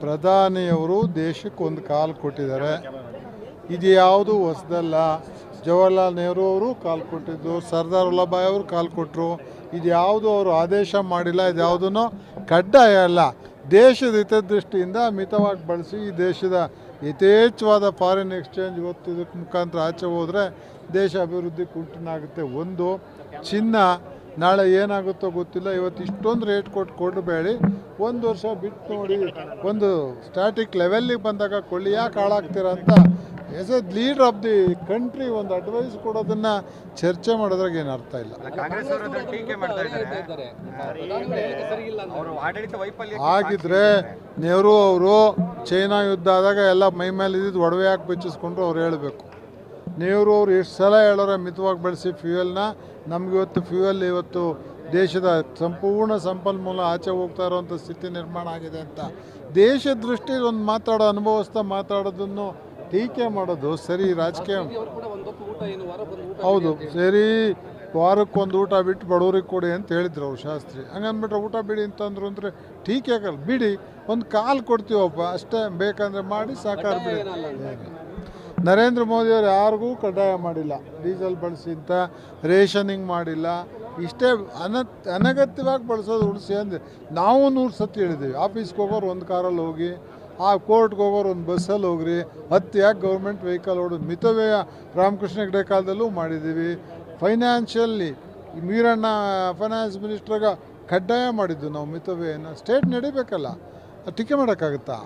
ಪ್ರಧಾನಿಯವರು ದೇಶಕ್ಕೆ ಒಂದು ಕಾಲು ಕೊಟ್ಟಿದ್ದಾರೆ. ಇದು ಯಾವುದು ಹೊಸದಲ್ಲ. ಜವಾಹರ್ಲಾಲ್ ನೆಹರು ಅವರು ಕಾಲು ಕೊಟ್ಟಿದ್ದು, ಸರ್ದಾರ್ ವಲ್ಲಭಾಯ್ ಅವರು ಕಾಲು ಕೊಟ್ಟರು. ಇದು ಯಾವುದು ಅವರು ಆದೇಶ ಮಾಡಿಲ್ಲ. ಇದು ಯಾವುದೂ ಕಡ್ಡಾಯ ಅಲ್ಲ. ದೇಶದ ಹಿತದೃಷ್ಟಿಯಿಂದ ಮಿತವಾಗಿ ಬಳಸಿ ಈ ದೇಶದ ಯಥೇಚ್ಛವಾದ ಫಾರಿನ್ ಎಕ್ಸ್ಚೇಂಜ್ ಇವತ್ತು ಇದಕ್ಕೆ ಮುಖಾಂತರ ಆಚೆ ಹೋದರೆ ದೇಶ ಅಭಿವೃದ್ಧಿ ಕುಂಠಿತಾಗುತ್ತೆ. ಒಂದು ಚಿನ್ನ ನಾಳೆ ಏನಾಗುತ್ತೋ ಗೊತ್ತಿಲ್ಲ. ಇವತ್ತು ಇಷ್ಟೊಂದು ರೇಟ್ ಕೊಡಬೇಡಿ, ಒಂದು ವರ್ಷ ಬಿಟ್ಟು ನೋಡಿ, ಒಂದು ಸ್ಟ್ಯಾಟಿಕ್ ಲೆವೆಲ್ಲಿಗೆ ಬಂದಾಗ ಕೊಳ್ಳಿ ಯಾಕೆ ಹಾಳಾಗ್ತೀರ ಅಂತ as a leader of the country ಒಂದು ಅಡ್ವೈಸ್ ಕೊಡೋದನ್ನ ಚರ್ಚೆ ಮಾಡೋದ್ರಾಗ ಏನು ಅರ್ಥ ಇಲ್ಲ. ಹಾಗಿದ್ರೆ ನೆಹರು ಅವರು ಚೈನಾ ಯುದ್ಧ ಆದಾಗ ಎಲ್ಲ ಮೈ ಮೇಲೆ ಇದ್ದಿದ್ದು ಒಡವೆ ಹಾಕಿ ಬೆಚ್ಚಿಸ್ಕೊಂಡ್ರು ಅವ್ರು ಹೇಳಬೇಕು. ನೆಹರು ಅವರು ಎಷ್ಟು ಸಲ ಹೇಳೋರೆ ಮಿತವಾಗಿ ಬಳಸಿ ಫ್ಯೂಯಲ್ನ. ನಮಗಿವತ್ತು ಫ್ಯೂಯಲ್ ಇವತ್ತು ದೇಶದ ಸಂಪೂರ್ಣ ಸಂಪನ್ಮೂಲ ಆಚೆ ಹೋಗ್ತಾ ಇರೋವಂಥ ಸ್ಥಿತಿ ನಿರ್ಮಾಣ ಆಗಿದೆ ಅಂತ ದೇಶದ ದೃಷ್ಟಿಯಲ್ಲಿ ಒಂದು ಅನುಭವಿಸ್ತಾ ಮಾತಾಡೋದನ್ನು ಟೀಕೆ ಮಾಡೋದು ಸರಿ. ರಾಜಕೀಯ ಹೌದು ಸರಿ, ವಾರಕ್ಕೊಂದು ಊಟ ಬಿಟ್ಟು ಬಡವ್ರಿಗೆ ಕೊಡಿ ಅಂತ ಹೇಳಿದ್ರು ಅವ್ರು ಶಾಸ್ತ್ರಿ. ಹಂಗಂದ್ಬಿಟ್ರೆ ಊಟ ಬಿಡಿ ಅಂತಂದ್ರು ಅಂದರೆ ಟೀಕೆ ಆಗಲ್ಲ. ಬಿಡಿ, ಒಂದು ಕಾಲು ಕೊಡ್ತೀವಪ್ಪ ಅಷ್ಟೇ, ಬೇಕಂದರೆ ಮಾಡಿ ಸಾಕಾರ ಬಿಡಿ. ನರೇಂದ್ರ ಮೋದಿಯವರು ಯಾರಿಗೂ ಕಡ್ಡಾಯ ಮಾಡಿಲ್ಲ, ಡೀಸೆಲ್ ಬಳಸಿ ಅಂತ ರೇಷನಿಂಗ್ ಮಾಡಿಲ್ಲ. ಇಷ್ಟೇ ಅನಗತ್ಯವಾಗಿ ಬಳಸೋದು ಉಳಿಸಿ ಅಂದರೆ ನಾವು 100 ಸತಿ ಹೇಳಿದ್ದೀವಿ. ಆಫೀಸ್ಗೆ ಹೋಗೋರು ಒಂದು ಕಾರಲ್ಲಿ ಹೋಗಿ, ಆ ಕೋರ್ಟ್ಗೆ ಹೋಗೋರು ಒಂದು ಬಸ್ಸಲ್ಲಿ ಹೋಗ್ರಿ, ಯಾಕೆ ಗೌರ್ಮೆಂಟ್ ವೆಹಿಕಲ್ ಓಡೋದು. ಮಿತವ್ಯಯ ರಾಮಕೃಷ್ಣ ಹೆಗಡೆ ಕಾಲದಲ್ಲೂ ಮಾಡಿದ್ದೀವಿ. ಫೈನಾನ್ಷಿಯಲಿ ಮೀರಣ್ಣ ಫೈನಾನ್ಸ್ ಮಿನಿಸ್ಟ್ರಾಗ ಕಡ್ಡಾಯ ಮಾಡಿದ್ದು ನಾವು ಮಿತವ್ಯಯನ. ಸ್ಟೇಟ್ ನಡಿಬೇಕಲ್ಲ, ಟೀಕೆ ಮಾಡೋಕ್ಕಾಗುತ್ತಾ?